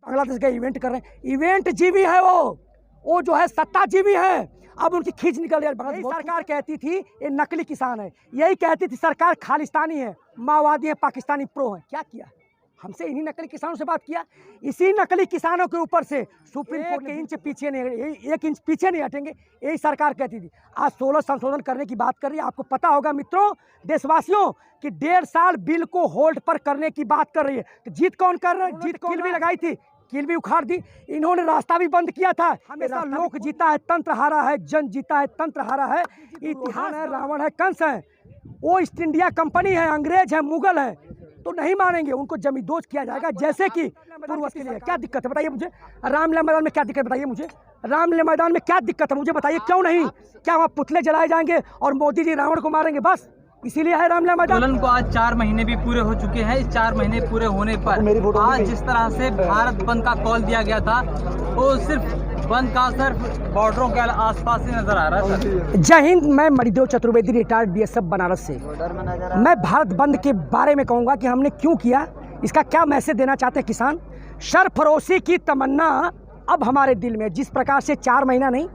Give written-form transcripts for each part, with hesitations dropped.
बांग्लादेश गए इवेंट कर रहे हैं। इवेंट जीवी है वो जो है सत्ता जीवी है। अब उनकी खींच निकल रही है। सरकार कहती थी ये नकली किसान है, यही कहती थी सरकार खालिस्तानी है, माओवादी है, पाकिस्तानी प्रो है। क्या किया? हमसे इन्हीं नकली किसानों से बात किया। इसी नकली किसानों के ऊपर से सुप्रीम कोर्ट के इंच पीछे नहीं, 1 इंच पीछे नहीं हटेंगे, यही सरकार कहती थी। आज 16 संशोधन करने की बात कर रही है। आपको पता होगा मित्रों, देशवासियों, कि 1.5 साल बिल को होल्ड पर करने की बात कर रही है। तो जीत कौन कर रहा है? जीत किल भी लगाई थी, किल भी उखाड़ दी। इन्होंने रास्ता भी बंद किया था। हमेशा लोक जीता है, तंत्र हारा है, जन जीता है, तंत्र हारा है। इतिहास है, रावण है, कंस है, वो ईस्ट इंडिया कंपनी है, अंग्रेज है, मुगल है, तो नहीं मानेंगे। उनको जमींदोज किया जाएगा। जैसे कि पूर्वज के लिए क्या दिक्कत है बताइए मुझे? रामलीला मैदान में क्या दिक्कत बताइए मुझे? रामलीला मैदान में क्या दिक्कत है मुझे बताइए? क्यों नहीं? क्या वहाँ पुतले जलाए जाएंगे और मोदी जी रावण को मारेंगे? बस इसीलिए है रामलीला मैदान। आंदोलन को आज 4 महीने भी पूरे हो चुके हैं। इस 4 महीने पूरे होने पर आज जिस तरह से भारत बंद का कॉल दिया गया था, वो सिर्फ बंद का असर बॉर्डरों के आसपास ही नजर आ रहा है। जय हिंद। मैं मणिदेव चतुर्वेदी, रिटायर्ड बीएसएफ बनारस से। मैं भारत बंद के बारे में कहूँगा कि हमने क्यों किया, इसका क्या मैसेज देना चाहते हैं किसान। सरफरोशी की तमन्ना अब हमारे दिल में, जिस प्रकार से 4 महीना नहीं,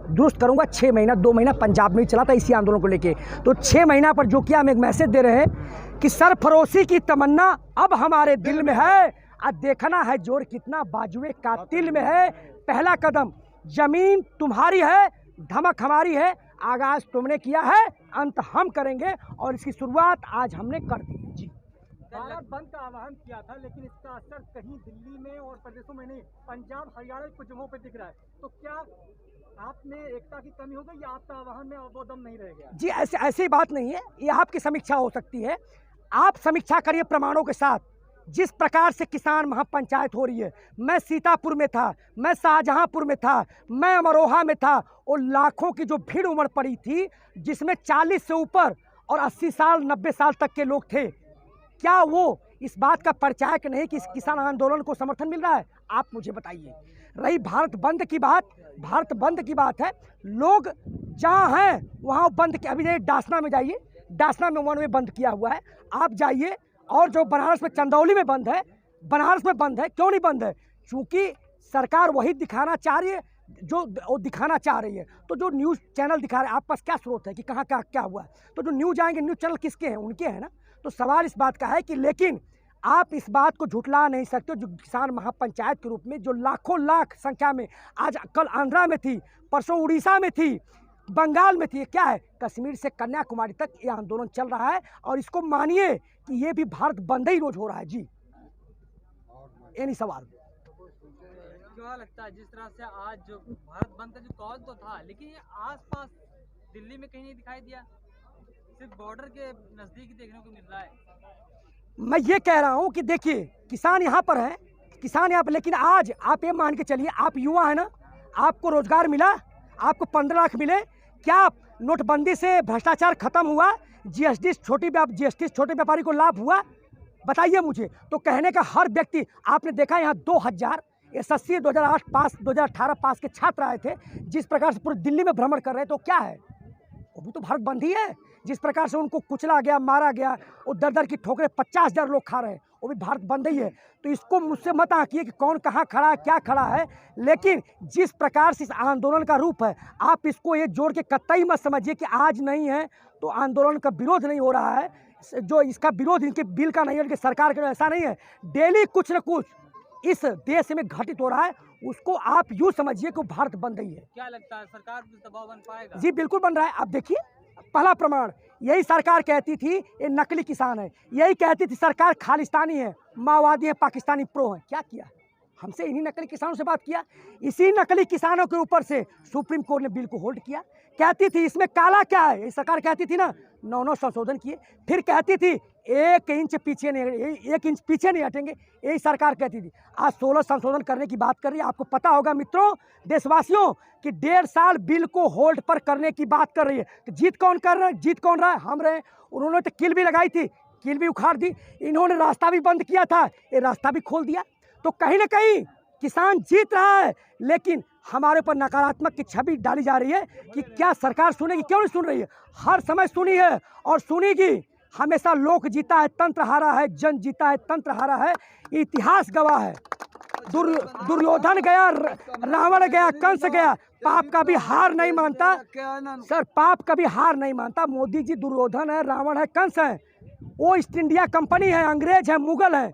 दुरुस्त करूंगा 6 महीना, 2 महीना पंजाब में चला था इसी आंदोलन को लेके, तो 6 महीना पर जो किया हम एक मैसेज दे रहे हैं कि सरफरोशी की तमन्ना अब हमारे दिल में है। आज देखना है जोर कितना बाजुए कातिल में है। पहला कदम जमीन तुम्हारी है, धमक हमारी है। आगाज तुमने किया है, अंत हम करेंगे, और इसकी शुरुआत आज हमने कर दी जी। भारत बंद का आह्वान किया था, लेकिन इसका असर कहीं दिल्ली में और प्रदेशों में नहीं, पंजाब हरियाणा कुछ जगहों पर दिख रहा है। तो क्या आप में एकता की कमी हो गई या आपका आह्वान में वो दम नहीं रह गया? जी ऐसी बात नहीं है, ये आपकी समीक्षा हो सकती है। आप समीक्षा करिए प्रमाणों के साथ। जिस प्रकार से किसान महापंचायत हो रही है, मैं सीतापुर में था, मैं शाहजहांपुर में था, मैं अमरोहा में था, और लाखों की जो भीड़ उमड़ पड़ी थी, जिसमें 40 से ऊपर और 80 साल 90 साल तक के लोग थे, क्या वो इस बात का परिचायक नहीं कि इस किसान आंदोलन को समर्थन मिल रहा है? आप मुझे बताइए। रही भारत बंद की बात, भारत बंद की बात है, लोग जहाँ हैं वहाँ बंद के। अभी डासना में जाइए, डासना में 1 वे बंद किया हुआ है, आप जाइए। और जो बनारस में चंदौली में बंद है, बनारस में बंद है। क्यों नहीं बंद है? चूँकि सरकार वही दिखाना चाह रही है जो वो दिखाना चाह रही है। तो जो न्यूज़ चैनल दिखा रहे हैं, आप पास क्या स्रोत है कि कहाँ क्या हुआ है? तो जो न्यूज़ आएंगे, न्यूज़ चैनल किसके हैं? उनके हैं ना। तो सवाल इस बात का है कि, लेकिन आप इस बात को झुठला नहीं सकते। जो किसान महापंचायत के रूप में जो लाखों लाख संख्या में आज, कल आंध्रा में थी, परसों उड़ीसा में थी, बंगाल में थी, ये क्या है? कश्मीर से कन्याकुमारी तक ये आंदोलन चल रहा है। और इसको मानिए कि ये भी भारत बंद ही रोज हो रहा है जी। ये नहीं सवाल। क्या लगता है जिस तरह से आज जो भारत बंद का जो कॉल तो था, लेकिन ये आसपास दिल्ली में कहीं नहीं दिखाई दिया, सिर्फ बॉर्डर के नजदीक देखने को मिल रहा है। मैं ये कह रहा हूँ कि देखिए, किसान यहाँ पर है, किसान यहाँ पर, लेकिन आज आप ये मान के चलिए, आप युवा है ना, आपको रोजगार मिला, आपको 15 लाख मिले क्या? नोटबंदी से भ्रष्टाचार खत्म हुआ? जीएसटी छोटे व्यापारी को लाभ हुआ? बताइए मुझे। तो कहने का हर व्यक्ति, आपने देखा यहाँ 2000 SSC 2008 पास, 2018 पास के छात्र आए थे, जिस प्रकार से पूरे दिल्ली में भ्रमण कर रहे हैं, तो क्या है? वो भी तो भारत बंद ही है। जिस प्रकार से उनको कुचला गया, मारा गया, वो दर की ठोकरें 50,000 लोग खा रहे हैं, वो भी भारत बंद ही है। तो इसको मुझसे मत आंकिए कि कौन कहाँ खड़ा है, क्या खड़ा है। लेकिन जिस प्रकार से इस आंदोलन का रूप है, आप इसको ये जोड़ के कतई मत समझिए कि आज नहीं है तो आंदोलन का विरोध नहीं हो रहा है। जो इसका विरोध इनके बिल का नहीं है, इनके सरकार का, ऐसा नहीं है। डेली कुछ न कुछ इस देश में घटित हो रहा है, उसको आप यूँ समझिए कि भारत बंद ही है। क्या लगता है सरकार पर दबाव बन पाएगा? जी बिल्कुल बन रहा है। आप देखिए, पहला प्रमाण, यही सरकार कहती थी ये नकली किसान है, यही कहती थी सरकार खालिस्तानी है, माओवादी है, पाकिस्तानी प्रो है। क्या किया? हमसे इन्हीं नकली किसानों से बात किया। इसी नकली किसानों के ऊपर से सुप्रीम कोर्ट ने बिल को होल्ड किया। कहती थी इसमें काला क्या है, ये सरकार कहती थी ना, 9 संशोधन किए। फिर कहती थी 1 इंच पीछे नहीं हटेंगे, यही सरकार कहती थी। आज 16 संशोधन करने की बात कर रही है। आपको पता होगा मित्रों, देशवासियों, कि 1.5 साल बिल को होल्ड पर करने की बात कर रही है। तो जीत कौन कर रहा है? जीत कौन रहा है? हम रहे। उन्होंने तो किल भी लगाई थी, किल भी उखाड़ दी। इन्होंने रास्ता भी बंद किया था, ये रास्ता भी खोल दिया। तो कहीं ना कहीं किसान जीत रहा है, लेकिन हमारे ऊपर नकारात्मक की छवि डाली जा रही है कि क्या सरकार सुनेगी? क्यों नहीं सुन रही है? हर समय सुनी है और सुनेगी। हमेशा लोक जीता है, तंत्र हारा है, जन जीता है, तंत्र हारा है। इतिहास गवाह है। दुर्योधन गया, रावण गया, कंस गया, पाप का भी हार नहीं मानता सर, पाप कभी हार नहीं मानता। मोदी जी दुर्योधन है, रावण है, कंस है, वो ईस्ट इंडिया कंपनी है, अंग्रेज है, मुगल है,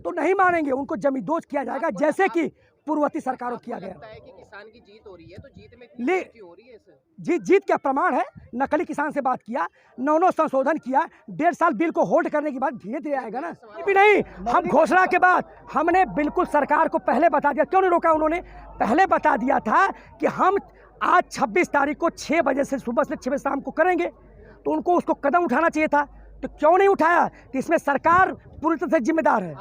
तो नहीं मानेंगे। उनको जमींदोज किया जाएगा जैसे कि पूर्ववर्ती सरकारों किया गया। कि किसान की जीत हो रही है, तो जीत में ले हो रही है सर? जीत क्या प्रमाण है? नकली किसान से बात किया, 9 संशोधन किया, 1.5 साल बिल को होल्ड करने के बाद धीरे धीरे आएगा ना। भी नहीं, हम घोषणा के बाद हमने बिल्कुल सरकार को पहले बता दिया। क्यों नहीं रोका उन्होंने? पहले बता दिया था कि हम आज 26 तारीख को 6 बजे से सुबह से 6 बजे शाम को करेंगे, तो उनको उसको कदम उठाना चाहिए था, तो क्यों नहीं उठाया? तो इसमें सरकार पूरी तरह से जिम्मेदार है।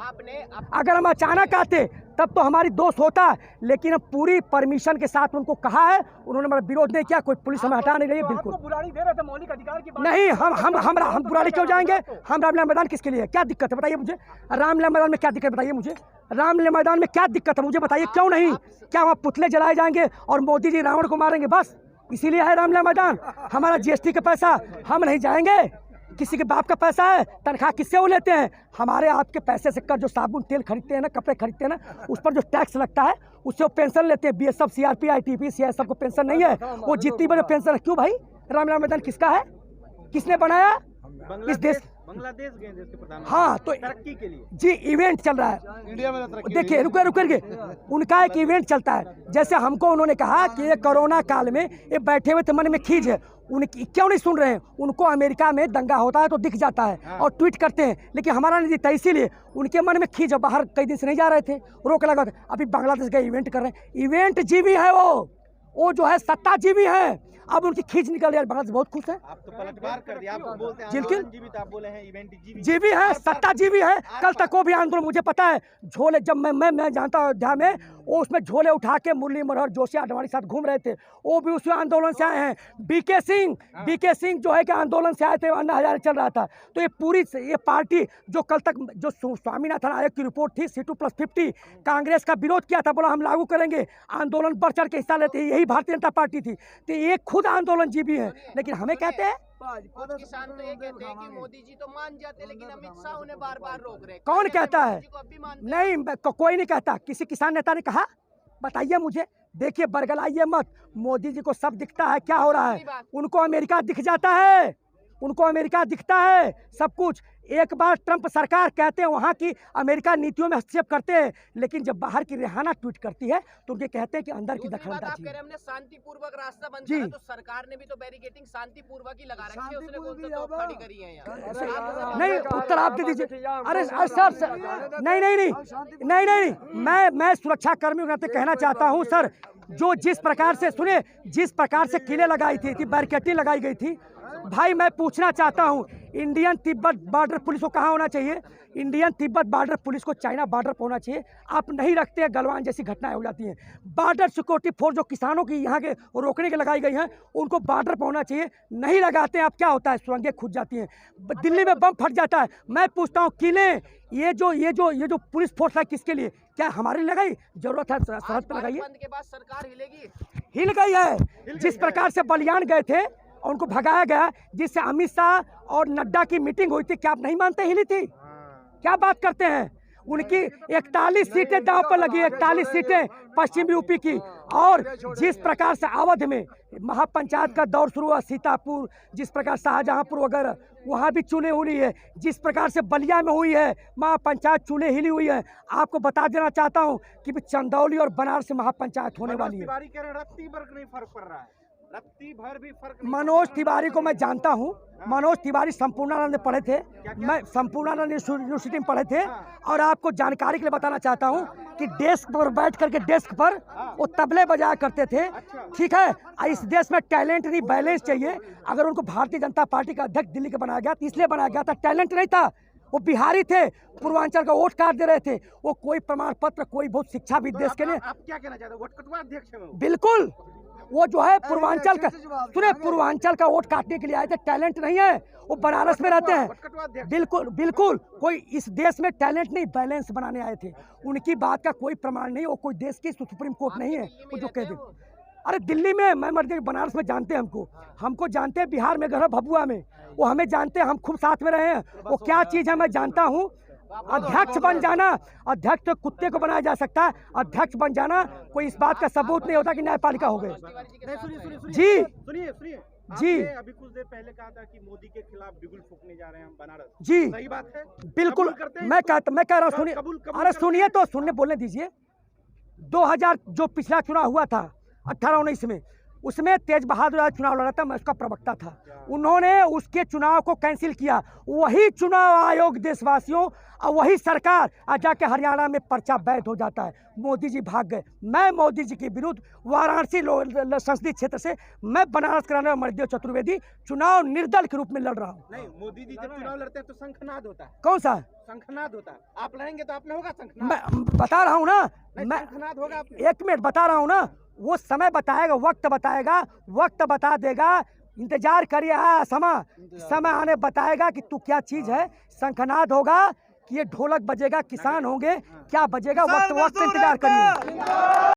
अगर हम अचानक आते तब तो हमारी दोस्त होता, लेकिन हम पूरी परमिशन के साथ उनको कहा है, उन्होंने हमारा विरोध नहीं किया, कोई पुलिस हमें हटा नहीं रही है। बिल्कुल बुराड़ी दे रहे थे, मौलिक अधिकार की बात नहीं, हम बुराड़ी क्यों जाएंगे? हम रामलीला मैदान किसके लिए? क्या दिक्कत है बताइए मुझे? रामलीला मैदान में क्या दिक्कत बताइए मुझे? रामलीला मैदान में क्या दिक्कत है मुझे बताइए? क्यों नहीं? क्या वहाँ पुतले जलाए जाएंगे और मोदी जी रावण को मारेंगे? बस इसीलिए है रामलीला मैदान। हमारा GST का पैसा, हम नहीं जाएंगे। किसी के बाप का पैसा है, तनख्वाह किससे वो लेते हैं? हमारे आपके पैसे से कर जो साबुन तेल खरीदते हैं ना, कपड़े खरीदते हैं ना, उस पर जो टैक्स लगता है उससे वो पेंशन लेते हैं। BSF, CRP, ITP, CIS सबको पेंशन नहीं है, वो जितनी बड़े पेंशन है। क्यों भाई? रामलीला मैदान किसका है? किसने बनाया इस देश? बांग्लादेश गए देश के प्रधानमंत्री, हाँ, तो तरक्की के लिए जी इवेंट चल रहा है इंडिया में तरक्की। देखिए रुके उनका एक इवेंट चलता है। जैसे हमको उन्होंने कहा कि ये कोरोना काल में ये बैठे हुए थे, मन में खींच है, उनकी क्यों नहीं सुन रहे हैं? उनको अमेरिका में दंगा होता है तो दिख जाता है और ट्वीट करते हैं, लेकिन हमारा नहीं दिखता, इसीलिए उनके मन में खींच। बाहर कई दिन से नहीं जा रहे थे, रोक लगा, अभी बांग्लादेश का इवेंट कर रहे हैं। इवेंट जीवी है वो जो है सत्ता जीवी है। अब उनकी खींच निकल रही है, बांग्लादेश बहुत खुश है। आप तो पलटवार कर दिया, आप बोलते हैं जिनकी जीवित, आप बोले हैं इवेंट जीवी है, सत्ता जीवी है। कल तक वो भी आंदोलन, मुझे पता है, झोले जब मैं जानता हूँ अयोध्या में, वो उसमें झोले उठा के मुरली मनोहर जोशी आडवाणी साथ घूम रहे थे, वो भी उसी आंदोलन से आए हैं। बीके सिंह जो है कि आंदोलन से आए थे, अन्ना हजारे चल रहा था। तो ये पूरी ये पार्टी जो कल तक जो स्वामीनाथन आयोग की रिपोर्ट थी C2+50, कांग्रेस का विरोध किया था, बोला हम लागू करेंगे, आंदोलन बढ़ चढ़ के हिस्सा लेते, यही भारतीय जनता पार्टी थी। तो ये खुद आंदोलन जीवी है, लेकिन हमें कहते हैं कुछ किसान तो ये कहते हैं कि मोदी जी तो मान जाते हैं, लेकिन अमित शाह उन्हें बार बार रोक रहे हैं। कौन कहता है? नहीं, कोई नहीं कहता। किसी किसान नेता ने कहा? बताइए मुझे। देखिए बरगलाइए मत, मोदी जी को सब दिखता है क्या हो रहा है। उनको अमेरिका दिख जाता है, उनको अमेरिका दिखता है सब कुछ। एक बार ट्रंप सरकार कहते हैं वहाँ की अमेरिका नीतियों में हस्तक्षेप करते हैं, लेकिन जब बाहर की रेहाना ट्वीट करती है तो उनके कहते हैं कि अंदर की दखलंदाजी है। हमने शांतिपूर्वक रास्ता बंद करा, तो सरकार ने भी तो बैरिकेडिंग शांतिपूर्वक ही लगा रखी है, उसने कौन सा तोपखानी करी है यहाँ? नहीं, उत्तर आप दे दीजिए। अरे सर नहीं, मैं सुरक्षा कर्मियों के नाते कहना चाहता हूँ सर, जो जिस प्रकार से सुने, जिस प्रकार से किले लगाई थी बैरिकेडिंग लगाई गई थी, भाई मैं पूछना चाहता हूँ, इंडियन तिब्बत बॉर्डर पुलिस को कहाँ होना चाहिए? इंडियन तिब्बत बॉर्डर पुलिस को चाइना बॉर्डर पर होना चाहिए। आप नहीं रखते हैं, गलवान जैसी घटनाएं हो जाती हैं। बॉर्डर सिक्योरिटी फोर्स जो किसानों की यहाँ के रोकने के लगाई गई हैं, उनको बॉर्डर पर होना चाहिए, नहीं लगाते हैं। अब क्या होता है? सुरंगें खुद जाती हैं, दिल्ली में बम फट जाता है। मैं पूछता हूँ, किले ये जो पुलिस फोर्स है किसके लिए? क्या हमारे लिए लगाई? जरूरत है सरहद पर लगाइए। के बाद सरकार हिलेगी, हिल गई है। जिस प्रकार से बलियान गए थे और उनको भगाया गया, जिससे अमित शाह और नड्डा की मीटिंग हुई थी, क्या आप नहीं मानते हिली थी? क्या बात करते हैं? उनकी 41 सीटें दांव पर लगी, 41 सीटें पश्चिम यूपी की। और जिस प्रकार से अवध में महापंचायत का दौर शुरू हुआ, सीतापुर, जिस प्रकार शाहजहांपुर वगैरह, वहाँ भी चूल्हे हुई है। जिस प्रकार से बलिया में हुई है महापंचायत, चूल्हे हिली हुई है। आपको बता देना चाहता हूँ कि चंदौली और बनारस से महापंचायत होने वाली है। मनोज तिवारी को मैं जानता हूँ। मनोज तिवारी संपूर्णानंद में पढ़े थे, मैं संपूर्णानंद यूनिवर्सिटी में पढ़े थे। और आपको जानकारी के लिए बताना चाहता हूँ कि डेस्क पर बैठ करके डेस्क पर वो तबले बजाया करते थे। ठीक है, इस देश में टैलेंट नहीं बैलेंस चाहिए। अगर उनको भारतीय जनता पार्टी का अध्यक्ष दिल्ली का बनाया गया तो इसलिए बनाया गया था, टैलेंट नहीं था। वो बिहारी थे, पूर्वांचल का वोट काट दे रहे थे। वो कोई प्रमाण पत्र, कोई बहुत शिक्षा भी देश के लिए। आप क्या कहना चाहते हैं? वोट कटवा अध्यक्ष है वो? बिल्कुल, वो जो है पूर्वांचल का, सुने, पूर्वांचल का वोट काटने के लिए आए थे। टैलेंट नहीं है, वो बनारस में रहते हैं। बिल्कुल कोई इस देश में टैलेंट नहीं, बैलेंस बनाने आए थे। उनकी बात का कोई प्रमाण नहीं। वो कोई देश की सुप्रीम कोर्ट नहीं है वो जो कह दे। अरे दिल्ली में मैं मर गई, बनारस में जानते हैं हमको जानते हैं। बिहार में घर भभुआ में, वो हमें जानते हैं, हम खूब साथ में रहे हैं। वो क्या चीज़ है मैं जानता हूँ। अध्यक्ष बन जाना, अध्यक्ष तो कुत्ते को बनाया जा सकता है, अध्यक्ष बन जाना कोई इस बात का सबूत नहीं होता कि न्यायपालिका हो गए। जी सुनिए जी अभी कुछ देर पहले कहा था कि मोदी के खिलाफ बिगुल फूकने जा रहे हैं हम बनारस, जी सही बात है? बिल्कुल, कबूल करते हैं मैं इसको? कह रहा हूँ सुनिए, कबूल अरे सुनिए तो सुनने बोलने दीजिए। 2000 जो पिछला चुनाव हुआ था 18-19 में, उसमें तेज बहादुर चुनाव लड़ा था, मैं उसका प्रवक्ता था। उन्होंने उसके चुनाव को कैंसिल किया। वही चुनाव आयोग देशवासियों और वही सरकार आज जाके हरियाणा में पर्चा वैध हो जाता है। मोदी जी भाग गए। मैं मोदी जी के विरुद्ध वाराणसी संसदीय क्षेत्र से मैं बनारस कराने वाला मणिदेव चतुर्वेदी चुनाव निर्दल के रूप में लड़ रहा हूँ। नहीं, मोदी जी जब चुनाव लड़ते हैं तो शंखनाद होता है। कौन सा शंखनाद होता है? आप लड़ेंगे तो आपने होगा शंखनाद? मैं बता रहा हूँ ना, मैं शंखनाद होगा आपने? एक मिनट बता रहा हूँ ना, वो समय बताएगा, वक्त बताएगा, वक्त बता देगा। इंतजार करिए, समय आने बताएगा कि तू क्या चीज है। शंखनाद होगा कि ये ढोलक बजेगा, किसान होंगे, क्या बजेगा, वक्त इंतजार करिए।